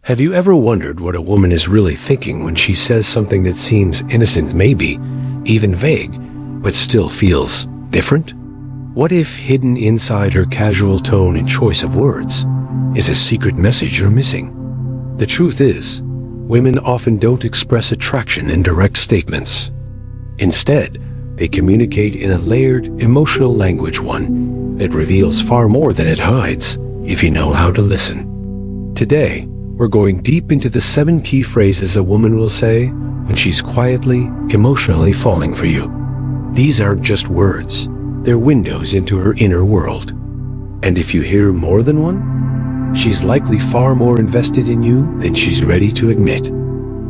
Have you ever wondered what a woman is really thinking when she says something that seems innocent, maybe even vague, but still feels different? What if hidden inside her casual tone and choice of words is a secret message you're missing? The truth is, women often don't express attraction in direct statements. Instead, they communicate in a layered, emotional language, one that reveals far more than it hides if you know how to listen. Today, we're going deep into the 7 key phrases a woman will say when she's quietly, emotionally falling for you. These aren't just words, they're windows into her inner world. And if you hear more than one, she's likely far more invested in you than she's ready to admit.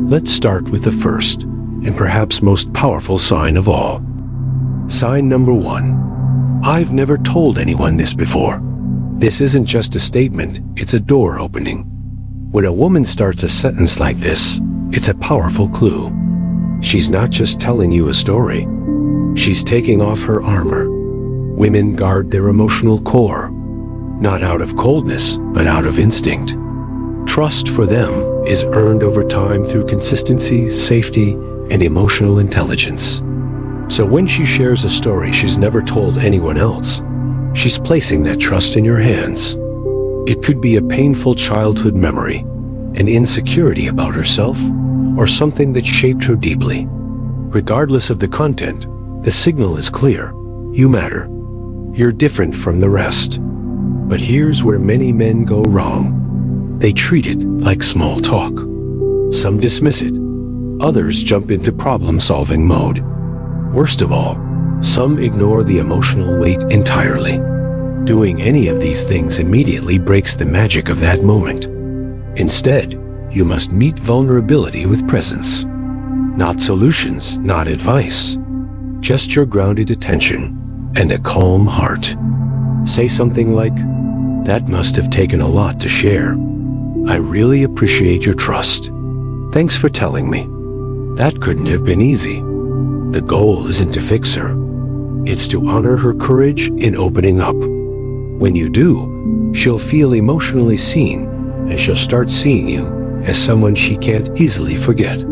Let's start with the first, and perhaps most powerful sign of all. Sign number 1. I've never told anyone this before. This isn't just a statement, it's a door opening. When a woman starts a sentence like this, it's a powerful clue. She's not just telling you a story. She's taking off her armor. Women guard their emotional core, not out of coldness, but out of instinct. Trust for them is earned over time through consistency, safety, and emotional intelligence. So when she shares a story she's never told anyone else, she's placing that trust in your hands. It could be a painful childhood memory, an insecurity about herself, or something that shaped her deeply. Regardless of the content, the signal is clear. You matter. You're different from the rest. But here's where many men go wrong. They treat it like small talk. Some dismiss it. Others jump into problem-solving mode. Worst of all, some ignore the emotional weight entirely. Doing any of these things immediately breaks the magic of that moment. Instead, you must meet vulnerability with presence. Not solutions, not advice. Just your grounded attention and a calm heart. Say something like, "That must have taken a lot to share. I really appreciate your trust. Thanks for telling me. That couldn't have been easy." The goal isn't to fix her. It's to honor her courage in opening up. When you do, she'll feel emotionally seen, and she'll start seeing you as someone she can't easily forget.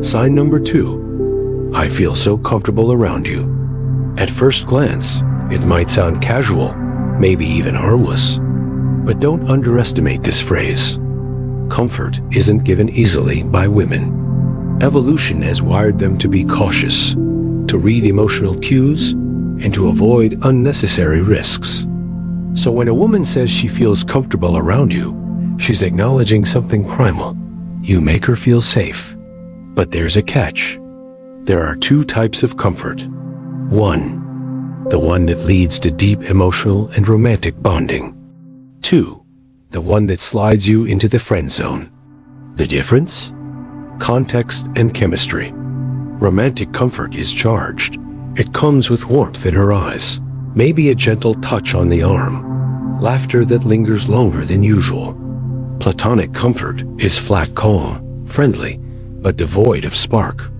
Sign number 2. I feel so comfortable around you. At first glance, it might sound casual, maybe even harmless. But don't underestimate this phrase. Comfort isn't given easily by women. Evolution has wired them to be cautious, to read emotional cues, and to avoid unnecessary risks. So when a woman says she feels comfortable around you, she's acknowledging something primal. You make her feel safe. But there's a catch. There are 2 types of comfort. 1. The one that leads to deep emotional and romantic bonding. 2. The one that slides you into the friend zone. The difference? Context and chemistry. Romantic comfort is charged. It comes with warmth in her eyes, maybe a gentle touch on the arm, laughter that lingers longer than usual. Platonic comfort is flat calm, friendly, but devoid of spark.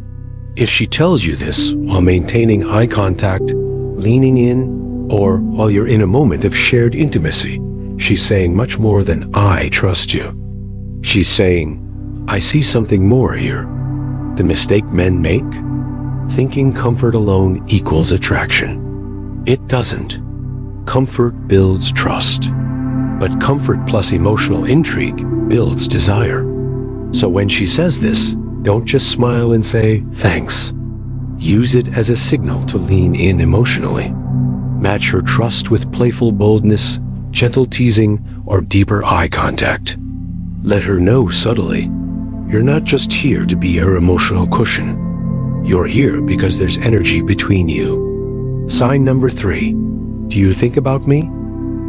If she tells you this while maintaining eye contact, leaning in, or while you're in a moment of shared intimacy, she's saying much more than "I trust you." She's saying, "I see something more here." The mistake men make? Thinking comfort alone equals attraction. It doesn't. Comfort builds trust. But comfort plus emotional intrigue builds desire. So when she says this, don't just smile and say, "Thanks." Use it as a signal to lean in emotionally. Match her trust with playful boldness, gentle teasing, or deeper eye contact. Let her know subtly, you're not just here to be her emotional cushion. You're here because there's energy between you. Sign number 3. Do you think about me?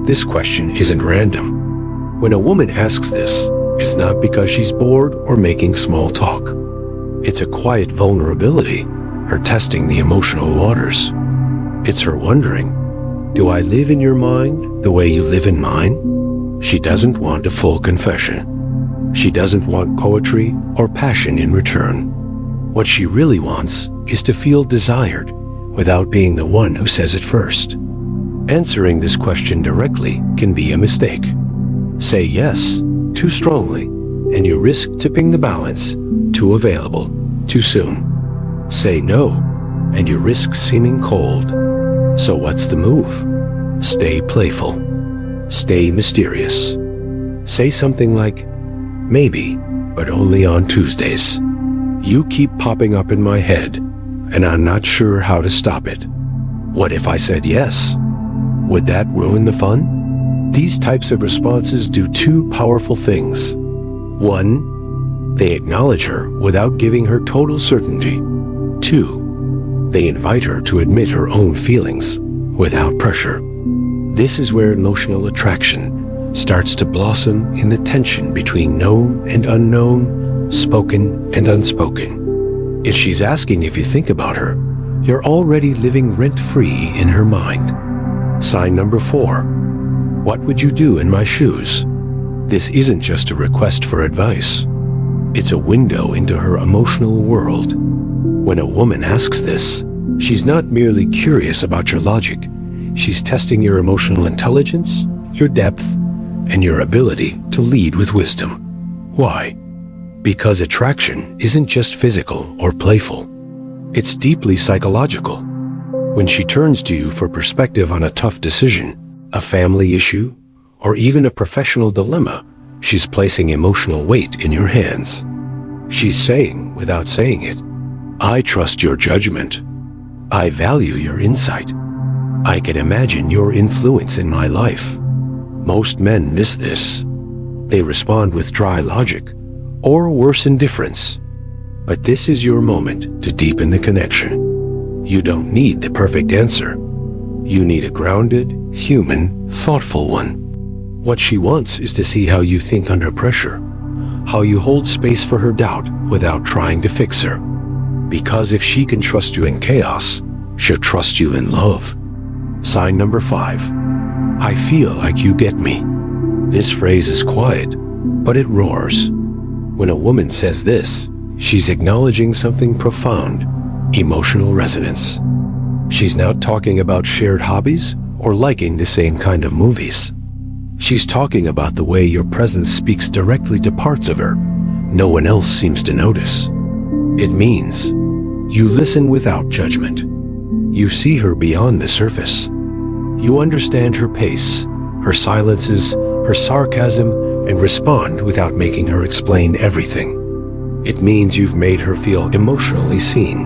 This question isn't random. When a woman asks this, it's not because she's bored or making small talk. It's a quiet vulnerability, her testing the emotional waters. It's her wondering, do I live in your mind the way you live in mine? She doesn't want a full confession. She doesn't want poetry or passion in return. What she really wants is to feel desired without being the one who says it first. Answering this question directly can be a mistake. Say yes too strongly, and you risk tipping the balance. Too available, too soon. Say no, and you risk seeming cold. So what's the move? Stay playful. Stay mysterious. Say something like, maybe, but only on Tuesdays. You keep popping up in my head, and I'm not sure how to stop it. What if I said yes? Would that ruin the fun? These types of responses do two powerful things. One, they acknowledge her without giving her total certainty. Two, they invite her to admit her own feelings without pressure. This is where emotional attraction starts to blossom in the tension between known and unknown, spoken and unspoken. If she's asking if you think about her, you're already living rent-free in her mind. Sign number 4. What would you do in my shoes? This isn't just a request for advice. It's a window into her emotional world. When a woman asks this, she's not merely curious about your logic. She's testing your emotional intelligence, your depth, and your ability to lead with wisdom. Why? Because attraction isn't just physical or playful. It's deeply psychological. When she turns to you for perspective on a tough decision, a family issue, or even a professional dilemma, she's placing emotional weight in your hands. She's saying, without saying it, I trust your judgment. I value your insight. I can imagine your influence in my life. Most men miss this. They respond with dry logic, or worse, indifference. But this is your moment to deepen the connection. You don't need the perfect answer. You need a grounded, human, thoughtful one. What she wants is to see how you think under pressure, how you hold space for her doubt without trying to fix her. Because if she can trust you in chaos, she'll trust you in love. Sign number 5. I feel like you get me. This phrase is quiet, but it roars. When a woman says this, she's acknowledging something profound, emotional resonance. She's not talking about shared hobbies or liking the same kind of movies. She's talking about the way your presence speaks directly to parts of her no one else seems to notice. It means you listen without judgment. You see her beyond the surface. You understand her pace, her silences, her sarcasm, and respond without making her explain everything. It means you've made her feel emotionally seen.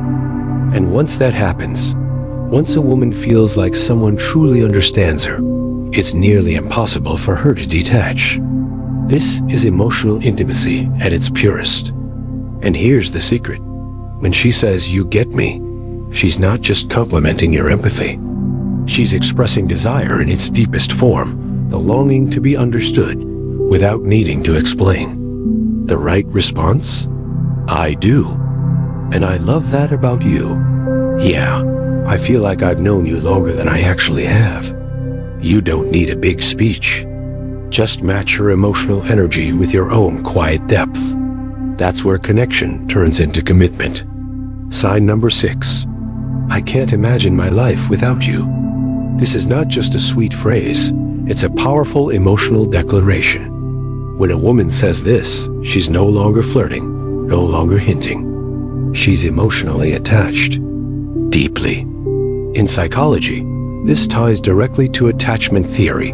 And once that happens, once a woman feels like someone truly understands her, it's nearly impossible for her to detach. This is emotional intimacy at its purest. And here's the secret. When she says, you get me, she's not just complimenting your empathy. She's expressing desire in its deepest form, the longing to be understood without needing to explain. The right response? I do. And I love that about you. Yeah, I feel like I've known you longer than I actually have. You don't need a big speech. Just match your emotional energy with your own quiet depth. That's where connection turns into commitment. Sign number 6. I can't imagine my life without you. This is not just a sweet phrase. It's a powerful emotional declaration. When a woman says this, she's no longer flirting, no longer hinting. She's emotionally attached. Deeply. In psychology, this ties directly to attachment theory,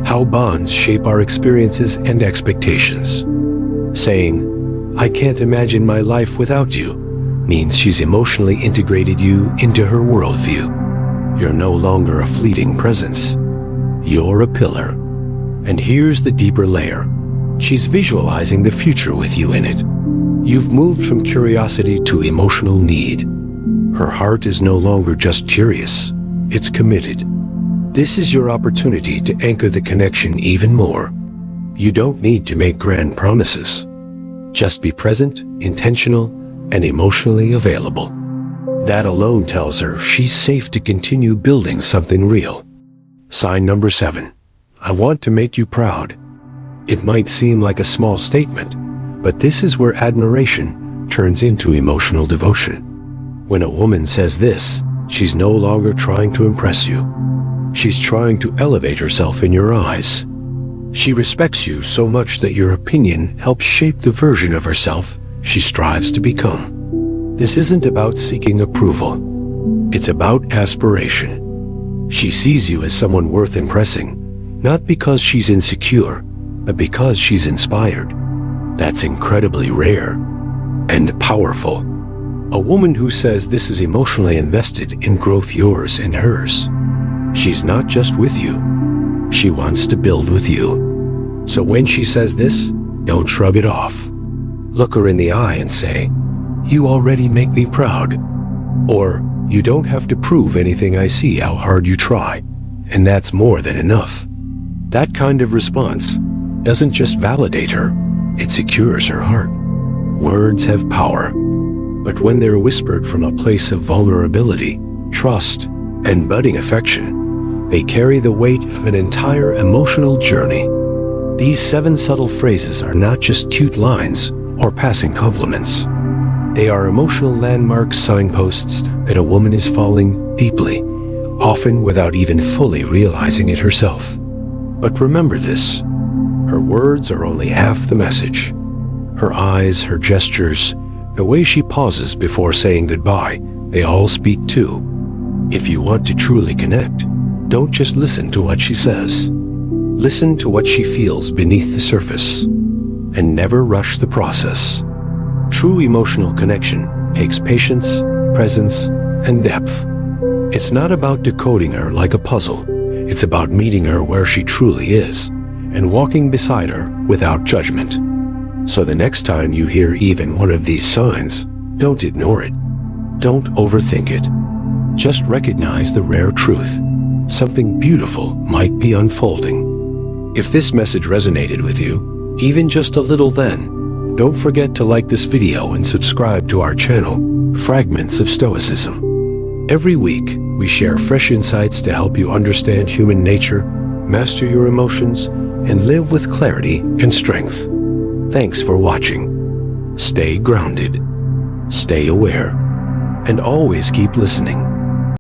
how bonds shape our experiences and expectations. Saying, I can't imagine my life without you, means she's emotionally integrated you into her worldview. You're no longer a fleeting presence. You're a pillar. And here's the deeper layer. She's visualizing the future with you in it. You've moved from curiosity to emotional need. Her heart is no longer just curious. It's committed. This is your opportunity to anchor the connection even more. You don't need to make grand promises. Just be present, intentional, and emotionally available. That alone tells her she's safe to continue building something real. Sign number 7. I want to make you proud. It might seem like a small statement, but this is where admiration turns into emotional devotion. When a woman says this, she's no longer trying to impress you. She's trying to elevate herself in your eyes. She respects you so much that your opinion helps shape the version of herself she strives to become. This isn't about seeking approval. It's about aspiration. She sees you as someone worth impressing, not because she's insecure, but because she's inspired. That's incredibly rare and powerful. A woman who says this is emotionally invested in growth yours and hers. She's not just with you. She wants to build with you. So when she says this, don't shrug it off. Look her in the eye and say, "You already make me proud." Or, "You don't have to prove anything. I see how hard you try, and that's more than enough." That kind of response doesn't just validate her, it secures her heart. Words have power, but when they're whispered from a place of vulnerability, trust, and budding affection, they carry the weight of an entire emotional journey. These 7 subtle phrases are not just cute lines or passing compliments. They are emotional landmarks, signposts that a woman is falling deeply, often without even fully realizing it herself. But remember this, her words are only half the message. Her eyes, her gestures, the way she pauses before saying goodbye, they all speak too. If you want to truly connect, don't just listen to what she says. Listen to what she feels beneath the surface, and never rush the process. True emotional connection takes patience, presence, and depth. It's not about decoding her like a puzzle. It's about meeting her where she truly is and walking beside her without judgment. So the next time you hear even one of these signs, don't ignore it. Don't overthink it. Just recognize the rare truth. Something beautiful might be unfolding. If this message resonated with you, even just a little, then don't forget to like this video and subscribe to our channel, Fragments of Stoicism. Every week, we share fresh insights to help you understand human nature, master your emotions, and live with clarity and strength. Thanks for watching. Stay grounded, stay aware, and always keep listening.